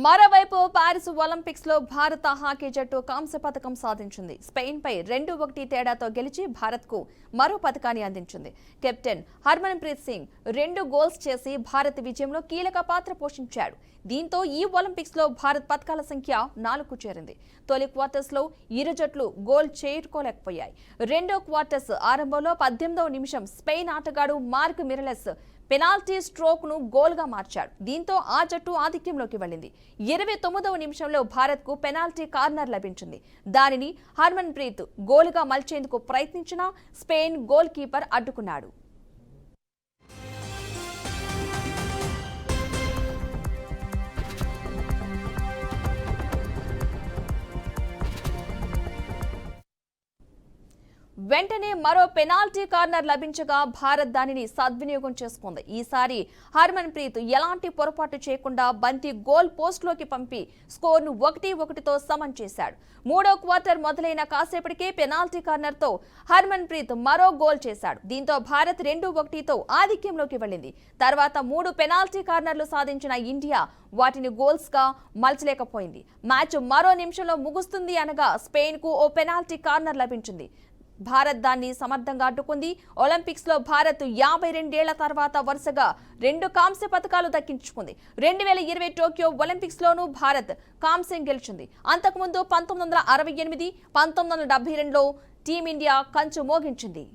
మరోవైపు Paris Olympics లో భారత హాకీ జట్టు కాంస్య పతకం సాధించింది. స్పెయిన్ పై 2-1 తేడాతో గెలిచి భారత్ కు మరో పతకాన్ని అందించింది. కెప్టెన్ హర్మన్ప్రీత్ సింగ్ 2 గోల్స్ చేసి భారత్ విజయంలో కీలక పాత్ర పోషించాడు. దీంతో ఈ ఒలింపిక్స్ లో భారత్ పతకాల సంఖ్య 4కు చేరింది. తొలి క్వార్టర్స్ లో ఇరు జట్లు గోల్ చేరుకోలేకపోయాయి. రెండో క్వార్టర్స్ ఆరంభంలో 18వ నిమిషం స్పెయిన్ ఆటగాడు మార్క్ మిరలెస్ పెనాల్టీ స్ట్రోక్ ను గోల్ గా మార్చాడు. దీంతో ఆ జట్టు ఆధిక్యంలోకి వెళ్ళింది. 29వ నిమిషంలో భారత్ కు పెనాల్టీ కార్నర్ లభించింది. దానిని హర్మన్ప్రీత్ గోల్ గా మలిచేందుకు ప్రయత్నించినా స్పెయిన్ గోల్ కీపర్ అడ్డుకున్నాడు. వెంటనే మరో పెనాల్టీ కార్నర్ లభించగా భారత్ దానిని సద్వినియోగం చేసుకుంది. ఈసారి హర్మన్ప్రీత్ ఎలాంటి పొరపాటు చేయకుండా బంతి గోల్ పోస్ట్లోకి పంపి స్కోర్ను 1-1తో సమం చేశాడు. మూడో క్వార్టర్ మొదలైన కాసేపటికే పెనాల్టీ కార్నర్తో హర్మన్ప్రీత్ మరో గోల్ చేశాడు. దీంతో భారత్ 2-1తో ఆధిక్యంలోకి వెళ్ళింది. తర్వాత 3 పెనాల్టీ కార్నర్లు సాధించిన ఇండియా వాటిని గోల్స్ గా మలచలేకపోయింది. మ్యాచ్ మరో నిమిషంలో ముగుస్తుంది అనగా స్పెయిన్ కు ఓ పెనాల్టీ కార్నర్ లభించింది. భారత్ దాన్ని సమర్థంగా అడ్డుకుంది. ఒలింపిక్స్ లో భారత్ 52 ఏళ్ల తర్వాత వరుసగా 2 కాంస్య పతకాలు దక్కించుకుంది. 2020 టోక్యో ఒలింపిక్స్ లోనూ భారత్ కాంస్యం గెలిచింది. అంతకుముందు 1968, 1972లో టీమిండియా కంచు మోగించింది.